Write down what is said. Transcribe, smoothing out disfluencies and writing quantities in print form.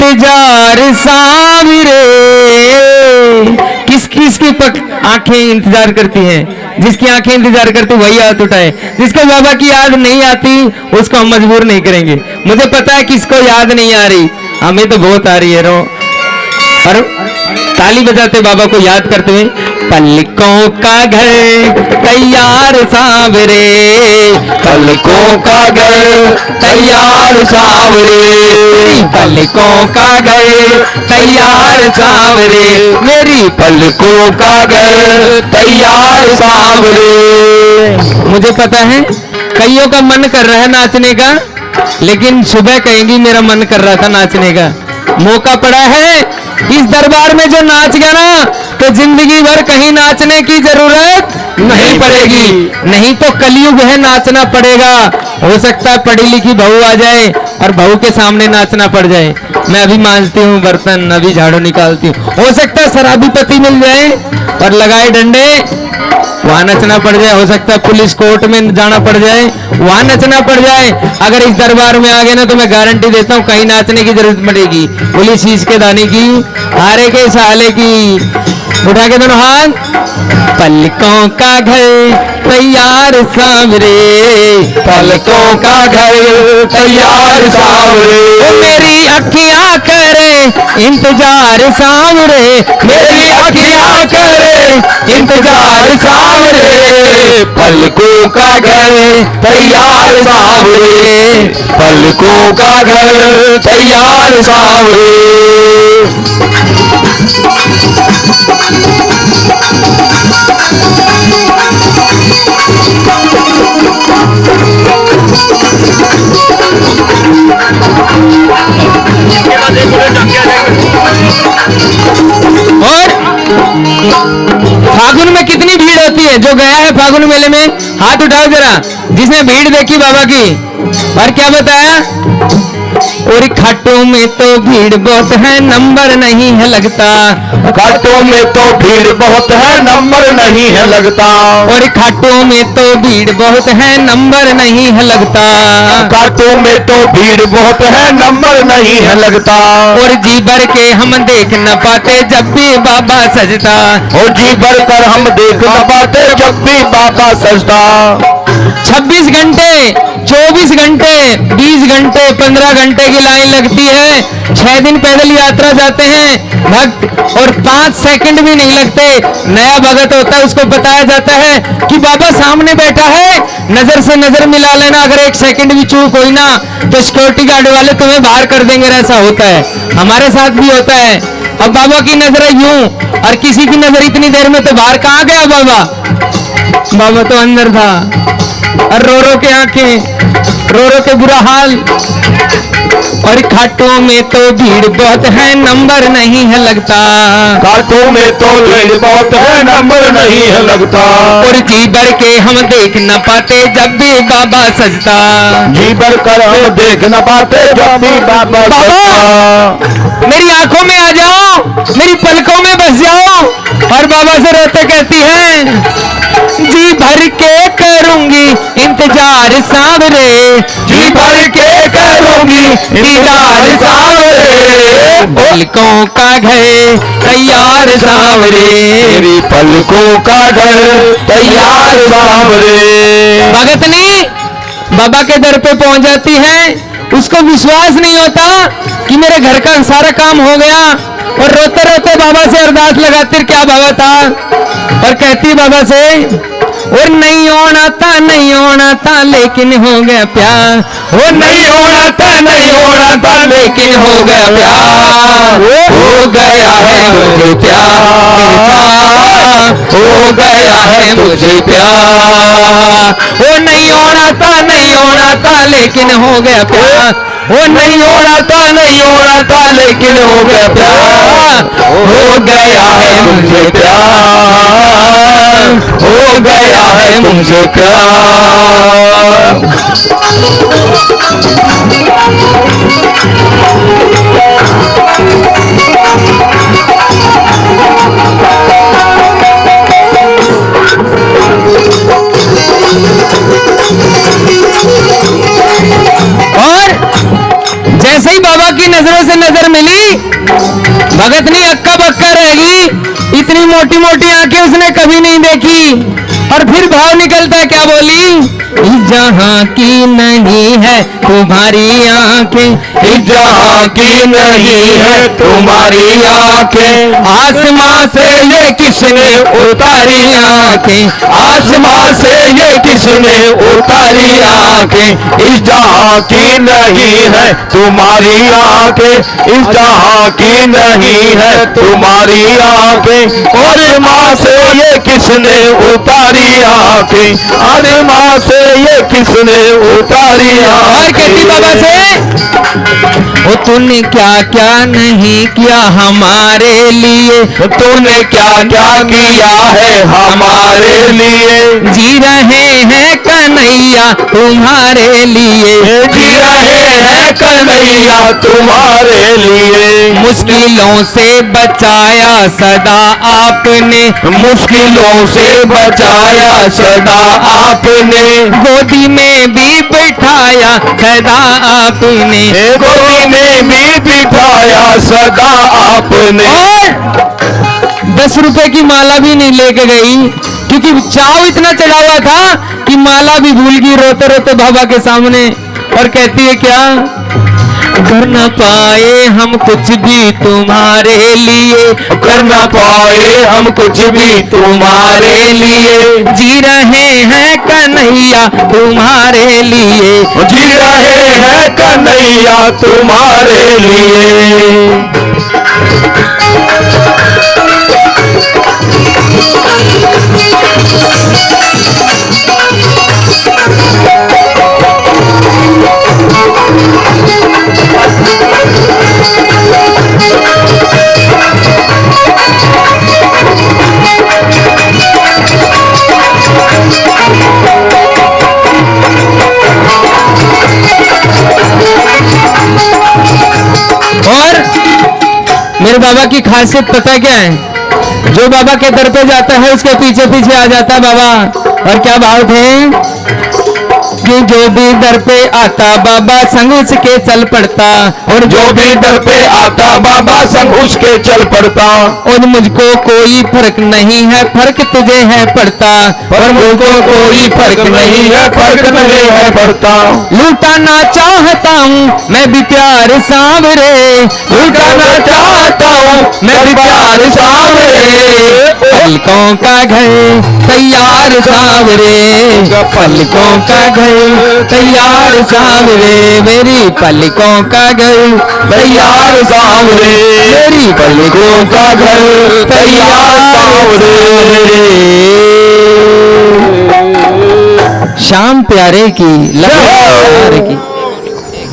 इंतजार सावरे। किस किस की आंखें इंतजार करती हैं? जिसकी आंखें इंतजार करती वही हाथ उठाए। जिसको बाबा की याद नहीं आती उसको हम मजबूर नहीं करेंगे। मुझे पता है किसको याद नहीं आ रही, हमें तो बहुत आ रही है। रो और ताली बजाते बाबा को याद करते हुए, पलकों का घर तैयार सावरे, पलकों का घर तैयार सावरे, पलकों का घर तैयार सावरे, मेरी पलकों का घर तैयार सावरे। मुझे पता है कईयों का मन कर रहा है नाचने का, लेकिन सुबह कहेंगी मेरा मन कर रहा था नाचने का। मौका पड़ा है इस दरबार में, जो नाच गया ना तो जिंदगी भर कहीं नाचने की जरूरत नहीं पड़ेगी। नहीं तो कलयुग है, नाचना पड़ेगा। हो सकता है पढ़ी लिखी बहू आ जाए और बहू के सामने नाचना पड़ जाए। मैं अभी मांजती हूँ बर्तन, अभी झाड़ू निकालती हूँ। हो सकता है शराबी पति मिल जाए और लगाए डंडे, वहां नचना पड़ जाए। हो सकता है पुलिस कोर्ट में जाना पड़ जाए, वहां नचना पड़ जाए। अगर इस दरबार में आ गए ना तो मैं गारंटी देता हूँ कहीं नाचने की जरूरत पड़ेगी। पुलिस शीश के दाने की, हारे के साले की। उठा के दोनों हाथ। पलकों का घर तैयार सावरे, पलकों का घर तैयार सावरे, मेरी अखियां करे इंतजार सावरे, मेरी अखियां करे इंतजार सावरे। पलकों का घर तैयार सावरे, पलकों का घर तैयार सावरे। और फागुन में कितनी भीड़ होती है? जो गया है फागुन मेले में हाथ उठाओ जरा, जिसने भीड़ देखी बाबा की। और क्या बताया? और खाटों में तो भीड़ बहुत है, नंबर नहीं है लगता। खाटों में तो भीड़ बहुत है, नंबर नहीं है लगता। और खाटों में तो भीड़ बहुत है, नंबर नहीं है लगता। खाटों में तो भीड़ बहुत है, नंबर नहीं है लगता। और जी भर के हम देख न पाते जब भी बाबा सजता। और जी भर कर हम देख न पाते जब भी बाबा सजता। 26 घंटे, 24 घंटे, 20 घंटे, 15 घंटे की लाइन लगती है। 6 दिन पैदल यात्रा जाते हैं भक्त, और 5 सेकंड भी नहीं लगते। नया भगत होता है उसको बताया जाता है कि बाबा सामने बैठा है, नजर से नजर मिला लेना। अगर 1 सेकंड भी चूक हुई ना तो सिक्योरिटी गार्ड वाले तुम्हें बाहर कर देंगे। ऐसा होता है, हमारे साथ भी होता है। अब बाबा की नजर यूं, और किसी की नजर इतनी देर में, तो बाहर कहाँ गया बाबा? बाबा तो अंदर था। और रो रो के आंखें, रो रो के बुरा हाल। और खाटों में तो भीड़ बहुत है, नंबर नहीं है लगता। खाटों में तो भीड़ बहुत है, नंबर नहीं है लगता। और जी भर के हम देख न पाते जब भी बाबा सजता। जी भर कर हम देख न पाते जब भी बाबा सजता। मेरी आंखों में आ जाओ, मेरी पलकों में बस जाओ। और बाबा से रोते कहती है, जी भर के करूंगी इंतजार सावरे, जी भर के करूंगी इंतजार सावरे। पलकों का घर तैयार सावरे, मेरी पलकों का घर तैयार सावरे। भगत ने बाबा के दर पे पहुंच जाती है। उसको विश्वास नहीं होता कि मेरे घर का सारा काम हो गया। और रोते रोते बाबा से अरदास लगाती, क्या बाबा था? और कहती बाबा से, और नहीं होना था, नहीं होना था, लेकिन हो गया प्यार। वो नहीं होना था, नहीं होना था, लेकिन हो गया प्यार। हो गया है मुझे प्यार, हो गया है मुझे प्यार। वो नहीं होना था, नहीं होना था, लेकिन हो गया प्यार। वो नहीं होना था, नहीं होना था, लेकिन हो गया प्यार। हो गया है मुझे प्यार, हो गया है मुझे प्यार। और जैसे ही बाबा की नजरों से नजर मिली भगत नहीं अक्का बक्का रहेगी, इतनी मोटी मोटी आंखें उसने कभी नहीं देखी। और फिर भाव निकलता है, क्या बोली? जहां की नहीं है तुम्हारी आंखें, जहां की नहीं है तुम्हारी आंखें, आसमां से ये किसने उतारी आंखें, आसमां से ये किसने उतारी आंखें। इस जहां की नहीं है तुम्हारी आंखें, इस जहां की नहीं है तुम्हारी आंखें। और मां से ये किसने उतारी आंखें, अरे मां से ये किसने उतारी और आंखें। कहती बाबा से, ओ तूने क्या क्या नहीं किया हमारे लिए, तूने क्या क्या किया है हमारे लिए। जी रहे हैं कन्हैया तुम्हारे लिए, जी रहे हैं कन्हैया तुम्हारे लिए। मुश्किलों से बचाया सदा आपने, मुश्किलों से बचाया सदा आपने, गोदी में भी बिठाया सदा आपने। गोदी में भी बिठाया सदा आपने। और 10 रुपए की माला भी नहीं लेके गई, क्योंकि चाव इतना चढ़ा हुआ था कि माला भी भूल गई रोते रोते बाबा के सामने। और कहती है क्या? कर न पाए हम कुछ भी तुम्हारे लिए, कर न पाए हम कुछ भी तुम्हारे लिए। जी रहे हैं कन्हैया तुम्हारे लिए, जी रहे हैं कन्हैया तुम्हारे लिए। और मेरे बाबा की खासियत पता क्या है? जो बाबा के दर पे जाता है उसके पीछे पीछे आ जाता है बाबा। और क्या भाव थे कि जो भी दर पे आता बाबा संग उसके चल पड़ता, और जो भी दर पे आता बाबा संग उसके चल पड़ता। और मुझको कोई फर्क नहीं है, फर्क तुझे है पड़ता, और मुझको कोई फर्क नहीं है, फर्क नहीं है पड़ता। लुटाना चाहता हूँ मैं भी प्यार सांवरे, लुटाना चाहता हूँ मैं भी प्यार सांवरे। पलकों का घर तैयार सांवरे, पलकों का घर तैयार सांवरे, मेरी पलकों का घर तैयार सांवरे, मेरी पलकों का घर तैयार सांवरे। श्याम प्यारे की, लखन प्यारे की।